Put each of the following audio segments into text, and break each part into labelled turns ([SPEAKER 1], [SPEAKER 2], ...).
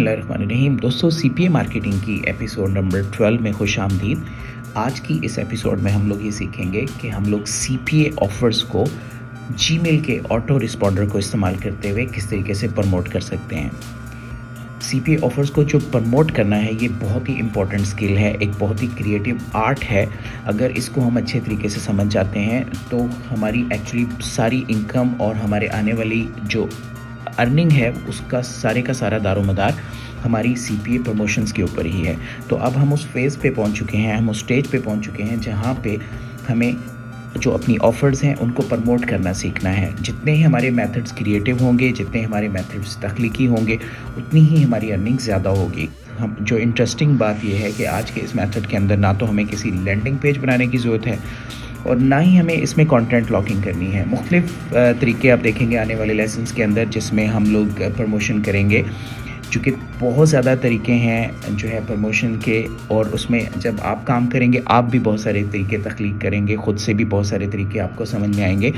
[SPEAKER 1] बिस्मिल्लाहिर्रहमानिर्रहीम। दोस्तों, CPA marketing की एपिसोड नंबर 12 में खुश आमदीद। आज की इस एपिसोड में हम लोग ये सीखेंगे कि हम लोग सीपीए ऑफ़र्स को जीमेल के ऑटो रिस्पॉन्डर को इस्तेमाल करते हुए किस तरीके से प्रमोट कर सकते हैं। सीपीए ऑफ़र्स को जो प्रमोट करना है, ये बहुत ही इंपॉर्टेंट स्किल है, एक बहुत ही क्रिएटिव आर्ट है। अगर इसको हम अच्छे तरीके से समझ जाते हैं तो हमारी एक्चुअली सारी इनकम और हमारे आने वाली जो अर्निंग है उसका सारे का सारा दारोमदार हमारी सीपीए प्रमोशंस के ऊपर ही है। तो अब हम उस फेज़ पे पहुंच चुके हैं, हम उस स्टेज पे पहुंच चुके हैं जहां पे हमें जो अपनी ऑफ़र्स हैं उनको प्रमोट करना सीखना है। जितने ही हमारे मेथड्स क्रिएटिव होंगे, जितने हमारे मेथड्स तख्लीकी होंगे, उतनी ही हमारी अर्निंग ज़्यादा होगी। हम जो इंटरेस्टिंग बात यह है कि आज के इस मेथड के अंदर ना तो हमें किसी लैंडिंग पेज बनाने की ज़रूरत है और ना ही हमें इसमें कंटेंट लॉकिंग करनी है। मुख्तलिफ़ तरीके आप देखेंगे आने वाले लेसन्स के अंदर जिसमें हम लोग प्रमोशन करेंगे, चूँकि बहुत ज़्यादा तरीके हैं जो है प्रमोशन के, और उसमें जब आप काम करेंगे आप भी बहुत सारे तरीके तख्लीक करेंगे, ख़ुद से भी बहुत सारे तरीके आपको समझ में आएंगे।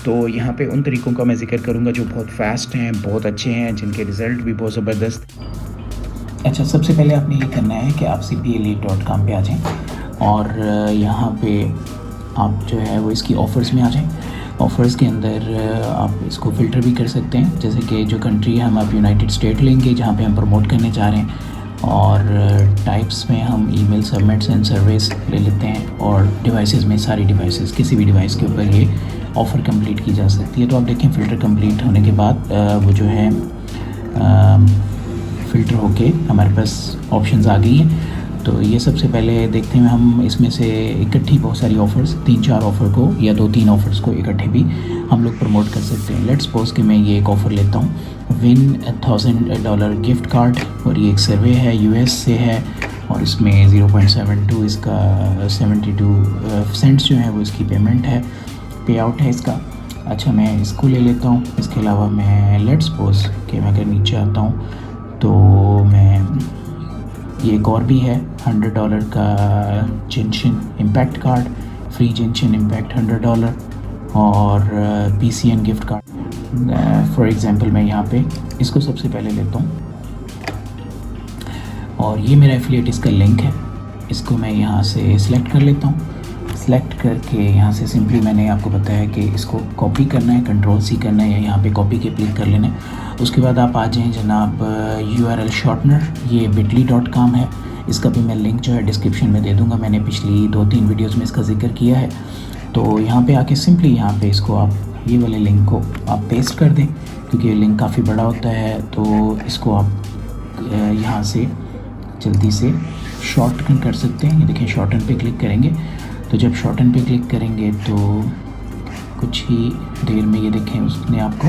[SPEAKER 1] तो यहाँ पे उन तरीक़ों का मैं ज़िक्र करूँगा जो बहुत फ़ास्ट हैं, बहुत अच्छे हैं, जिनके रिज़ल्ट भी बहुत ज़बरदस्त। अच्छा, सबसे पहले आपने ये करना है कि आप cpalead.com पे आ जाएँ और यहाँ पे आप जो है वो इसकी ऑफ़र्स में आ जाएँ। ऑफ़र्स के अंदर आप इसको फ़िल्टर भी कर सकते हैं, जैसे कि जो कंट्री है हम आप यूनाइटेड स्टेट लेंगे जहाँ पे हम प्रमोट करने जा रहे हैं, और टाइप्स में हम ईमेल सबमिट्स एंड सर्विस ले लेते हैं, और डिवाइसेस में सारी डिवाइसेस, किसी भी डिवाइस के ऊपर ये ऑफ़र कंप्लीट की जा सकती है। तो आप देखें फ़िल्टर कंप्लीट होने के बाद वो जो है फ़िल्टर होके हमारे पास ऑप्शंस आ गई हैं। तो ये सबसे पहले देखते हैं हम इसमें से इकट्ठी बहुत सारी ऑफ़र्स, 3-4 ऑफ़र को या 2-3 ऑफ़र्स को इकट्ठे भी हम लोग प्रमोट कर सकते हैं। लेट्स सपोज़ कि मैं ये एक ऑफ़र लेता हूँ, विन $1000 गिफ्ट कार्ड, और ये एक सर्वे है, यूएस से है, और इसमें 0.72 इसका 72 सेंट्स जो है वो इसकी पेमेंट है, पे आउट है इसका। अच्छा, मैं इसको ले लेता हूँ। इसके अलावा मैं लेट्स सपोज़ कि मैं अगर नीचे आता हूँ तो मैं ये एक और भी है $100 का जेंशन इम्पैक्ट कार्ड, फ्री जेंशन इम्पैक्ट $100, और PCN gift card. For example मैं यहाँ पे इसको सबसे पहले लेता हूँ, और ये मेरा एफिलिएट इसका लिंक है, इसको मैं यहाँ से सिलेक्ट कर लेता हूँ। सिलेक्ट करके यहाँ से सिंपली मैंने आपको बताया कि इसको कॉपी करना है, Ctrl+C करना है, या यहाँ पे कॉपी के क्लिक कर लेना है। उसके बाद आप आ जाएँ जनाब URL शॉर्टनर, ये bitly.com है, इसका भी मैं लिंक जो है डिस्क्रिप्शन में दे दूँगा। मैंने पिछली 2-3 वीडियोज़ में इसका जिक्र किया है। तो यहाँ पे आके सिंपली यहाँ पे इसको आप ये वाले लिंक को आप पेस्ट कर दें, क्योंकि ये लिंक काफ़ी बड़ा होता है। तो इसको आप यहाँ से जल्दी से शॉर्टन कर सकते हैं। ये देखें, शॉर्टन पे क्लिक करेंगे, तो जब शॉर्टन पे क्लिक करेंगे तो कुछ ही देर में ये देखें उसने आपको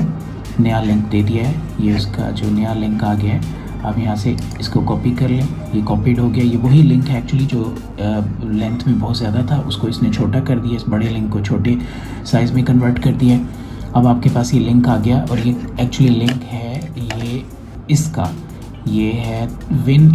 [SPEAKER 1] नया लिंक दे दिया है। ये उसका जो नया लिंक आ गया है, आप यहाँ से इसको कॉपी कर लें, ये कॉपीड हो गया। ये वही लिंक है एक्चुअली जो लेंथ में बहुत ज़्यादा था, उसको इसने छोटा कर दिया, इस बड़े लिंक को छोटे साइज़ में कन्वर्ट कर दिया है। अब आपके पास ये लिंक आ गया, और ये एक्चुअली लिंक है ये इसका, ये है विन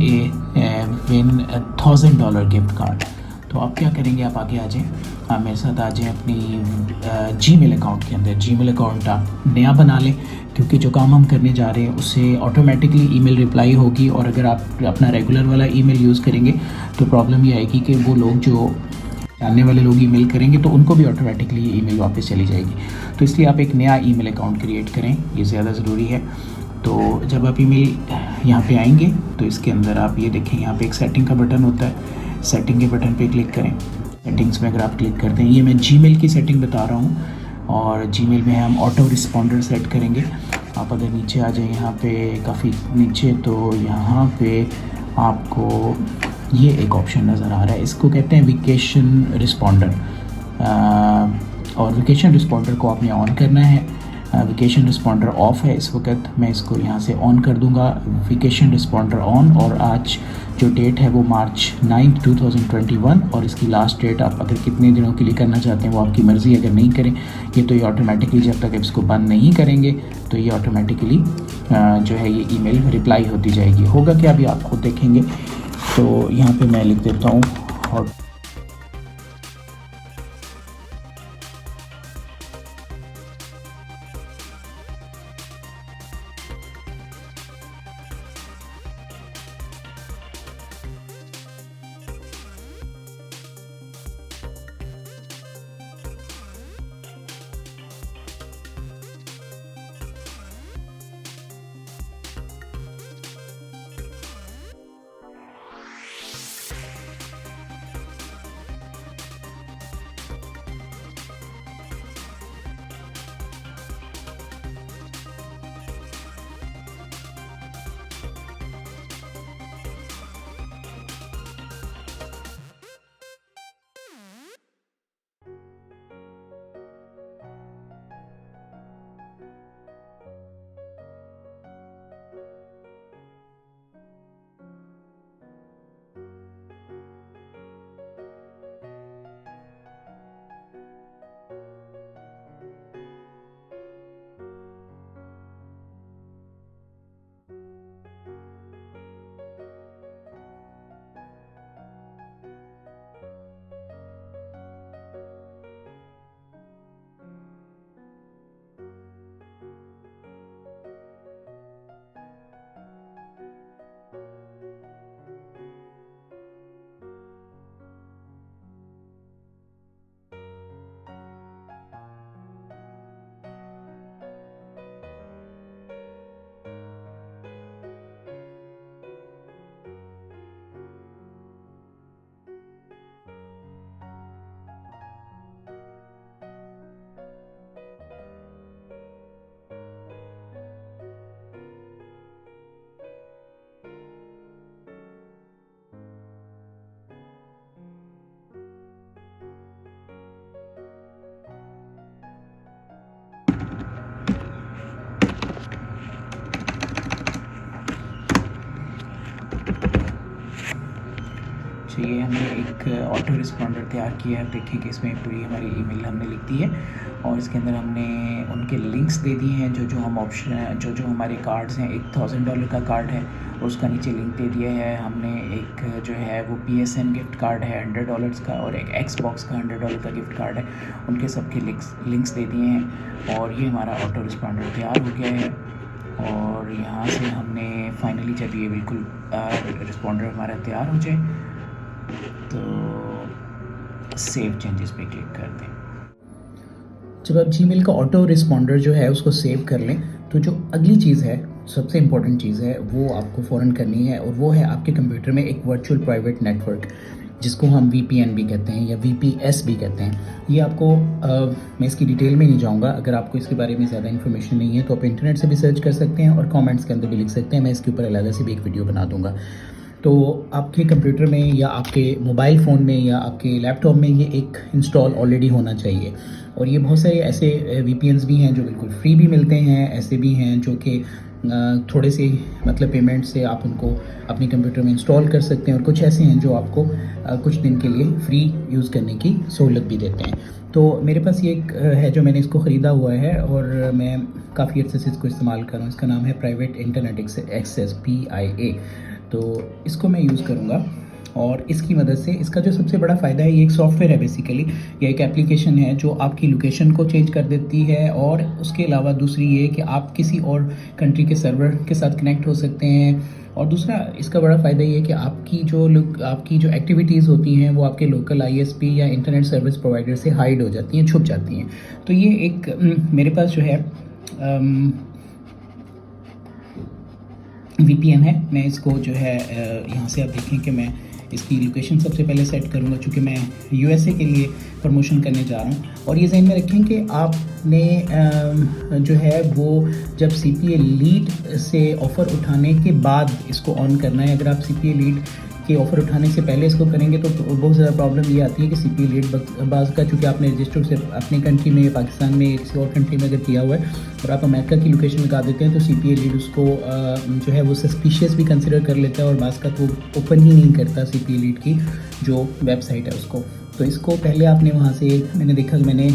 [SPEAKER 1] $1000 गिफ्ट कार्ड। तो आप क्या करेंगे, आप आगे आ जाएँ, आप मेरे साथ आ जाएँ अपनी जीमेल अकाउंट के अंदर। जीमेल अकाउंट आप नया बना लें, क्योंकि जो काम हम करने जा रहे हैं उससे ऑटोमेटिकली ईमेल रिप्लाई होगी, और अगर आप अपना रेगुलर वाला ईमेल यूज़ करेंगे तो प्रॉब्लम ये आएगी कि वो लोग जो जानने वाले लोग ईमेल करेंगे तो उनको भी ऑटोमेटिकली ईमेल वापस चली जाएगी। तो इसलिए आप एक नया ईमेल अकाउंट क्रिएट करें, ये ज़्यादा ज़रूरी है। तो जब आप ईमेल यहाँ पे आएंगे तो इसके अंदर आप ये देखें, यहाँ पे एक सेटिंग का बटन होता है, सेटिंग के बटन पे क्लिक करें। सेटिंग्स में अगर आप क्लिक करते हैं, ये मैं जीमेल की सेटिंग बता रहा हूँ, और जीमेल में हम ऑटो रिस्पॉन्डर सेट करेंगे। आप अगर नीचे आ जाए, यहाँ पे काफ़ी नीचे, तो यहाँ पे आपको ये एक ऑप्शन नज़र आ रहा है, इसको कहते हैं वेकेशन रिस्पॉन्डर, और वेकेशन रिस्पॉन्डर को आपने ऑन करना है। वेकेशन रिस्पॉन्डर ऑफ है इस वक्त, मैं इसको यहाँ से ऑन कर दूँगा, वेकेशन रिस्पॉन्डर ऑन। और आज जो डेट है वो मार्च 9, 2021, और इसकी लास्ट डेट आप अगर कितने दिनों के लिए करना चाहते हैं वो आपकी मर्ज़ी। अगर नहीं करें ये तो ये ऑटोमेटिकली, जब तक इसको बंद नहीं करेंगे तो ये ऑटोमेटिकली जो है ये ईमेल रिप्लाई होती जाएगी। होगा क्या, अभी आप खुद देखेंगे। तो यहाँ पे मैं लिख देता हूँ और अच्छा, ये हमने एक ऑटो रिस्पॉन्डर तैयार किया है। देखिए कि इसमें पूरी हमारी ईमेल हमने लिख दी है और इसके अंदर हमने उनके लिंक्स दे दिए हैं जो जो हम ऑप्शन जो हमारे कार्ड्स हैं। $1000 का कार्ड है और उसका नीचे लिंक दे दिया है हमने। एक जो है वो PSN गिफ्ट कार्ड है $100 का और एक Xbox का $100 का गिफ्ट कार्ड है। उनके सबके लिंक्स दे दिए हैं और ये हमारा ऑटो रिस्पॉन्डर तैयार हो गया है। और यहाँ से हमने फाइनली जब ये बिल्कुल रिस्पॉन्डर हमारा तैयार हो जाए तो सेव चेंजेस पे क्लिक कर दें। जब आप जीमेल का ऑटो रिस्पॉन्डर जो है उसको सेव कर लें तो जो अगली चीज़ है, सबसे इम्पॉर्टेंट चीज़ है, वो आपको फ़ौरन करनी है और वो है आपके कंप्यूटर में एक वर्चुअल प्राइवेट नेटवर्क, जिसको हम VPN भी कहते हैं या VPS भी कहते हैं। ये आपको मैं इसकी डिटेल में नहीं जाऊंगा। अगर आपको इसके बारे में ज़्यादा इन्फॉर्मेशन नहीं है तो आप इंटरनेट से भी सर्च कर सकते हैं और कमेंट्स के अंदर भी लिख सकते हैं। मैं इसके ऊपर अलग से भी एक वीडियो बना दूंगा। तो आपके कंप्यूटर में या आपके मोबाइल फ़ोन में या आपके लैपटॉप में ये एक इंस्टॉल ऑलरेडी होना चाहिए। और ये बहुत सारे ऐसे VPNs भी हैं जो बिल्कुल फ्री भी मिलते हैं, ऐसे भी हैं जो कि थोड़े से मतलब पेमेंट से आप उनको अपने कंप्यूटर में इंस्टॉल कर सकते हैं और कुछ ऐसे हैं जो आपको कुछ दिन के लिए फ्री यूज़ करने की सहूलत भी देते हैं। तो मेरे पास ये एक है जो मैंने इसको ख़रीदा हुआ है और मैं काफ़ी अच्छे से इसको इस्तेमाल कर रहा हूँ। इसका नाम है प्राइवेट इंटरनेट एक्सेस PIA। तो इसको मैं यूज़ करूँगा और इसकी मदद से इसका जो सबसे बड़ा फ़ायदा है, ये एक सॉफ्टवेयर है बेसिकली। ये एक एप्लीकेशन है जो आपकी लोकेशन को चेंज कर देती है और उसके अलावा दूसरी ये कि आप किसी और कंट्री के सर्वर के साथ कनेक्ट हो सकते हैं। और दूसरा इसका बड़ा फ़ायदा ये है कि आपकी जो एक्टिविटीज़ होती हैं वो आपके लोकल ISP या इंटरनेट सर्विस प्रोवाइडर से हाइड हो जाती हैं, छुप जाती हैं। तो ये एक मेरे पास जो है VPN है। मैं इसको जो है यहाँ से आप देखें कि मैं इसकी लोकेशन सबसे पहले सेट करूँगा, चूँकि मैं USA के लिए प्रमोशन करने जा रहा हूँ। और ये ज़हन में रखें कि आपने जो है वो जब CPA लीड से ऑफ़र उठाने के बाद इसको ऑन करना है। अगर आप CPA लीड के ऑफ़र उठाने से पहले इसको करेंगे तो बहुत ज़्यादा प्रॉब्लम ये आती है कि CPA लीड बाज़ का, चूँकि आपने रजिस्टर सिर्फ अपनी कंट्री में, पाकिस्तान में, किसी और कंट्री में अगर किया हुआ है और आप अमेरिका की लोकेशन लगा देते हैं तो CPA लीड उसको जो है वो सस्पिशियस भी कंसिडर कर लेता है और बाज़ का तो ओपन ही नहीं करता CPA लीड की जो वेबसाइट है उसको। तो इसको पहले आपने वहाँ से, मैंने देखा कि मैंने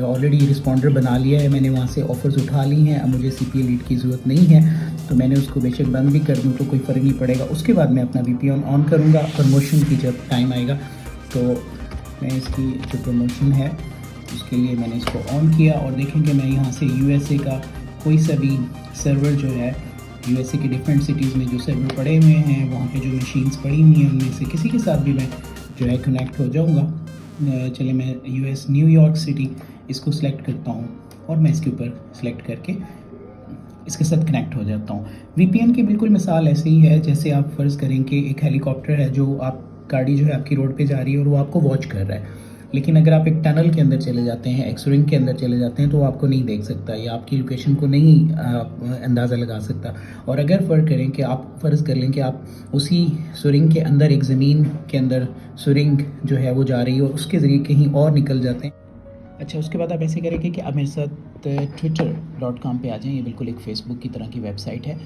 [SPEAKER 1] ऑलरेडी रिस्पॉन्डर बना लिया है, मैंने वहाँ से ऑफ़र्स उठा ली हैं। अब मुझे CPA लीड की ज़रूरत नहीं है तो मैंने उसको बेशक बंद भी कर दूँ तो कोई फ़र्क नहीं पड़ेगा। उसके बाद मैं अपना VPN ऑन करूँगा प्रमोशन की जब टाइम आएगा। तो मैं इसकी जो प्रमोशन है उसके लिए मैंने इसको ऑन किया और देखेंगे मैं यहाँ से USA का कोई सा भी सर्वर जो है, USA के डिफरेंट सिटीज़ में जो सर्वर पड़े हुए हैं, वहाँ पे जो मशीन्स पड़ी हुई हैं उनमें से किसी के साथ भी मैं जो है कनेक्ट हो जाऊँगा। चले मैं US न्यूयॉर्क सिटी इसको सिलेक्ट करता हूँ और मैं इसके ऊपर सेलेक्ट करके इसके साथ कनेक्ट हो जाता हूँ। VPN की बिल्कुल मिसाल ऐसे ही है जैसे आप फ़र्ज़ करें कि एक हेलीकॉप्टर है जो गाड़ी जो है आपकी रोड पे जा रही है और वो आपको वॉच कर रहा है। लेकिन अगर आप एक टनल के अंदर चले जाते हैं, एक सुरंग के अंदर चले जाते हैं तो वो आपको नहीं देख सकता या आपकी लोकेशन को नहीं अंदाज़ा लगा सकता। और अगर फ़र्ज़ करें कि आप फ़र्ज़ कर लें कि आप उसी सुरंग के अंदर, एक ज़मीन के अंदर सुरंग जो है वो जा रही है और उसके ज़रिए कहीं और निकल जाते हैं। अच्छा, उसके बाद आप ऐसे करेंगे कि आप मेरे साथ twitter.com पे आ जाएँ। ये बिल्कुल एक फ़ेसबुक की तरह की वेबसाइट है,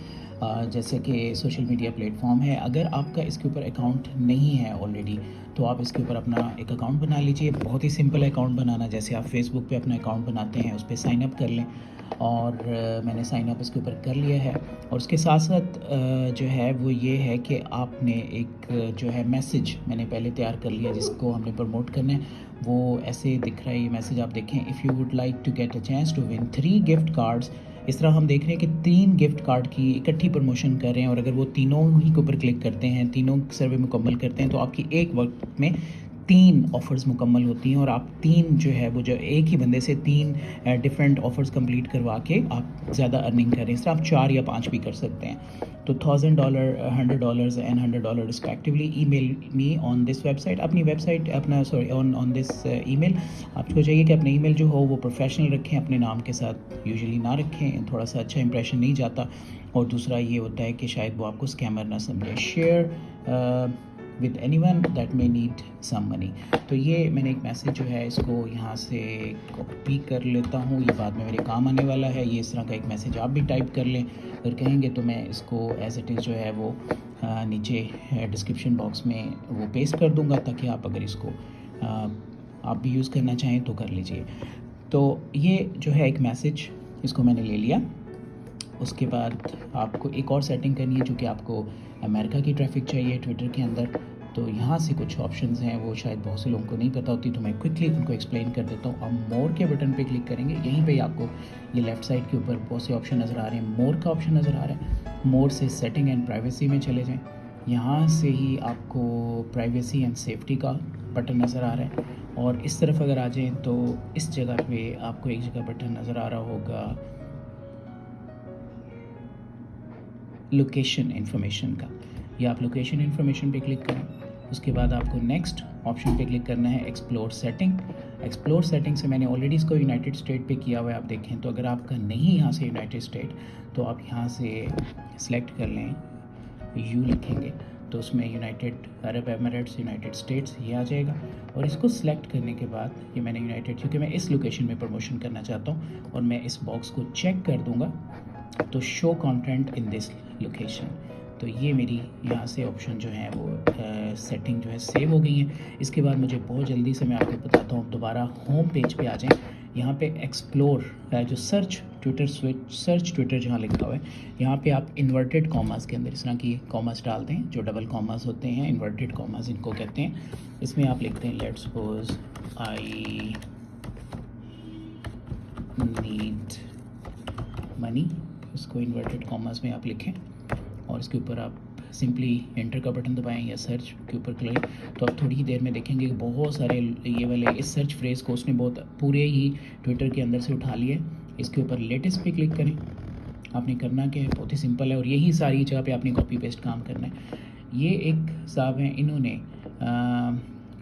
[SPEAKER 1] जैसे कि सोशल मीडिया प्लेटफॉर्म है। अगर आपका इसके ऊपर अकाउंट नहीं है ऑलरेडी तो आप इसके ऊपर अपना एक अकाउंट बना लीजिए। बहुत ही सिंपल अकाउंट बनाना, जैसे आप फेसबुक पे अपना अकाउंट बनाते हैं उस पर साइन अप कर लें। और मैंने साइन अप इसके ऊपर कर लिया है। और उसके साथ साथ जो है वो ये है कि आपने एक जो है मैसेज मैंने पहले तैयार कर लिया जिसको हमने प्रमोट करना है। वो ऐसे दिख रहा है ये मैसेज, आप देखें, if you would like to get a chance to win 3 gift cards. इस तरह हम देख रहे हैं कि 3 गिफ्ट कार्ड की इकट्ठी प्रमोशन कर रहे हैं और अगर वो तीनों ही के ऊपर क्लिक करते हैं, तीनों सर्वे मुकम्मल करते हैं तो आपकी एक वक्त में 3 ऑफ़र्स मुकम्मल होती हैं और आप 3 जो है वो जो एक ही बंदे से 3 डिफरेंट ऑफ़र्स कंप्लीट करवा के आप ज़्यादा अर्निंग करें। इस तरह आप 4 या 5 भी कर सकते हैं। तो $1000, $100 and $100 respectively. Email me on this website, अपनी वेबसाइट अपना ऑन दिस ईमेल। आपको चाहिए कि अपने ईमेल जो हो वो प्रोफेशनल रखें, अपने नाम के साथ यूजुअली ना रखें, थोड़ा सा अच्छा इंप्रेशन नहीं जाता। और दूसरा ये होता है कि शायद वो आपको स्कैमर ना समझे। Share with anyone that may need some money. तो ये मैंने एक मैसेज जो है इसको यहाँ से कॉपी कर लेता हूँ, ये बाद में मेरे काम आने वाला है। ये इस तरह का एक मैसेज आप भी टाइप कर लें, अगर कहेंगे तो मैं इसको एज इट इज़ जो है वो नीचे डिस्क्रिप्शन बॉक्स में वो पेस्ट कर दूंगा, ताकि आप अगर इसको आप भी यूज़ करना चाहें तो कर लीजिए। तो ये जो है एक मैसेज, इसको मैंने ले लिया। उसके बाद आपको एक और सेटिंग करनी है, जो कि आपको अमेरिका की ट्रैफिक चाहिए ट्विटर के अंदर। तो यहाँ से कुछ ऑप्शंस हैं, वो शायद बहुत से लोगों को नहीं पता होती, तो मैं क्विकली उनको एक्सप्लेन कर देता हूँ। आप मोर के बटन पे क्लिक करेंगे, यहीं पे आपको ये लेफ़्ट साइड के ऊपर बहुत से ऑप्शन नज़र आ रहे हैं। मोर का ऑप्शन नज़र आ रहा है, मोर से सेटिंग एंड प्राइवेसी में चले जाएँ। यहाँ से ही आपको प्राइवेसी एंड सेफ्टी का बटन नज़र आ रहा है, और इस तरफ अगर आ जाएँ तो इस जगह पे आपको एक जगह बटन नज़र आ रहा होगा लोकेशन इन्फॉर्मेशन का। या आप लोकेशन इन्फॉर्मेशन पे क्लिक करें। उसके बाद आपको नेक्स्ट ऑप्शन पे क्लिक करना है, एक्सप्लोर सेटिंग। एक्सप्लोर सेटिंग से मैंने ऑलरेडी इसको यूनाइटेड स्टेट पे किया हुआ है, आप देखें तो। अगर आपका नहीं यहाँ से यूनाइटेड स्टेट, तो आप यहाँ से सिलेक्ट कर लें, यू लिखेंगे तो उसमें United Arab Emirates, United states ये आ जाएगा। और इसको सिलेक्ट करने के बाद ये मैंने यूनाइटेड, क्योंकि मैं इस लोकेशन में प्रमोशन करना चाहता हूँ, और मैं इस बॉक्स को चेक कर दूँगा तो show content in this location. तो ये मेरी यहाँ से ऑप्शन जो है वो सेटिंग जो है सेव हो गई है। इसके बाद मुझे बहुत जल्दी से मैं आपको बताता हूँ, दोबारा होम पेज पे आ जाएं। यहाँ पे एक्सप्लोर जो search Twitter, switch search Twitter जहाँ लिखा हुआ है, यहाँ पे आप इन्वर्टेड कॉमर्स के अंदर इस तरह की कॉमर्स डालते हैं, जो डबल कॉमर्स होते हैं, इन्वर्टेड कॉमर्स इनको कहते हैं। इसमें आप लिखते हैं let's suppose I need money, इसको इन्वर्टेड कॉमर्स में आप लिखें, और इसके ऊपर आप सिंपली एंटर का बटन दबाएं या सर्च के ऊपर क्लिक। तो आप थोड़ी ही देर में देखेंगे कि बहुत सारे ये वाले इस सर्च फ्रेज़ को उसने बहुत पूरे ही ट्विटर के अंदर से उठा लिए। इसके ऊपर लेटेस्ट पे क्लिक करें। आपने करना क्या है, बहुत ही सिंपल है, और यही सारी जगह पे आपने कॉपी पेस्ट काम करना है। ये एक साहब हैं, इन्होंने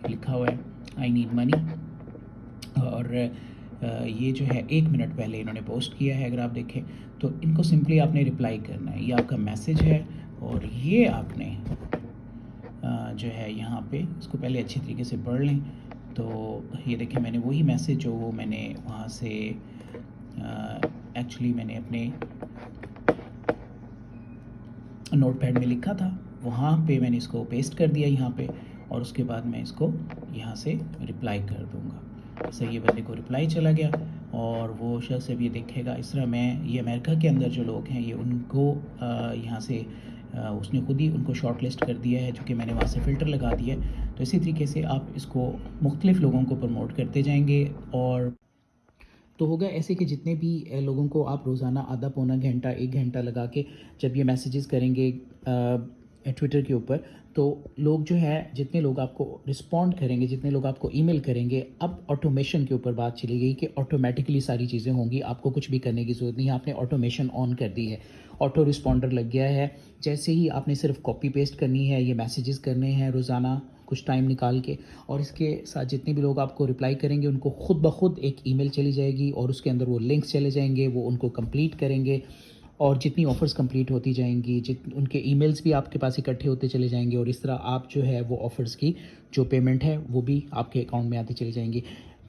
[SPEAKER 1] लिखा हुआ है आई नीड मनी, और ये जो है 1 मिनट पहले इन्होंने पोस्ट किया है। अगर आप देखें तो इनको सिंपली आपने रिप्लाई करना है, ये आपका मैसेज है। और ये आपने जो है यहाँ पे इसको पहले अच्छी तरीके से पढ़ लें। तो ये देखें, मैंने वही मैसेज जो वो मैंने वहाँ से एक्चुअली मैंने अपने नोटपैड में लिखा था, वहाँ पे मैंने इसको पेस्ट कर दिया यहाँ पे, और उसके बाद मैं इसको यहाँ से रिप्लाई कर दूँगा। सही, ये बंदे को रिप्लाई चला गया, और वो शख्स अभी देखेगा। इस तरह मैं ये अमेरिका के अंदर जो लोग हैं, ये उनको यहाँ से उसने खुद ही उनको शॉर्ट लिस्ट कर दिया है, जो कि मैंने वहाँ से फ़िल्टर लगा दिया है। तो इसी तरीके से आप इसको मुख्तलिफ़ लोगों को प्रमोट करते जाएंगे। और तो होगा ऐसे कि जितने भी लोगों को आप रोज़ाना आधा पौना घंटा 1 घंटा लगा के जब ये मैसेजेस करेंगे ट्विटर के ऊपर, तो लोग जो है, जितने लोग आपको रिस्पॉन्ड करेंगे, जितने लोग आपको ईमेल करेंगे, अब ऑटोमेशन के ऊपर बात चली गई कि ऑटोमेटिकली सारी चीज़ें होंगी, आपको कुछ भी करने की ज़रूरत नहीं है। आपने ऑटोमेशन ऑन कर दी है, ऑटो रिस्पॉन्डर लग गया है। जैसे ही आपने सिर्फ कॉपी पेस्ट करनी है, ये मैसेजेस करने हैं रोज़ाना कुछ टाइम निकाल के, और इसके साथ जितने भी लोग आपको रिप्लाई करेंगे उनको खुद ब खुद एक ईमेल चली जाएगी, और उसके अंदर वो लिंक्स चले जाएंगे, वो उनको कंप्लीट करेंगे, और जितनी ऑफ़र्स कंप्लीट होती जाएंगी, उनके ईमेल्स भी आपके पास इकट्ठे होते चले जाएंगे, और इस तरह आप जो है वो ऑफ़र्स की जो पेमेंट है वो भी आपके अकाउंट में आती चली जाएंगी।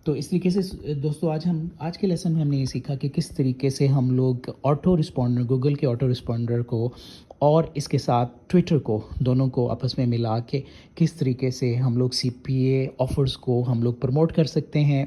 [SPEAKER 1] तो इस तरीके से दोस्तों आज के लेसन में हमने ये सीखा कि किस तरीके से हम लोग ऑटो रिस्पॉन्डर, गूगल के ऑटो रिस्पॉन्डर को और इसके साथ ट्विटर को, दोनों को आपस में मिला के किस तरीके से हम लोग CPA ऑफ़र्स को हम लोग प्रमोट कर सकते हैं।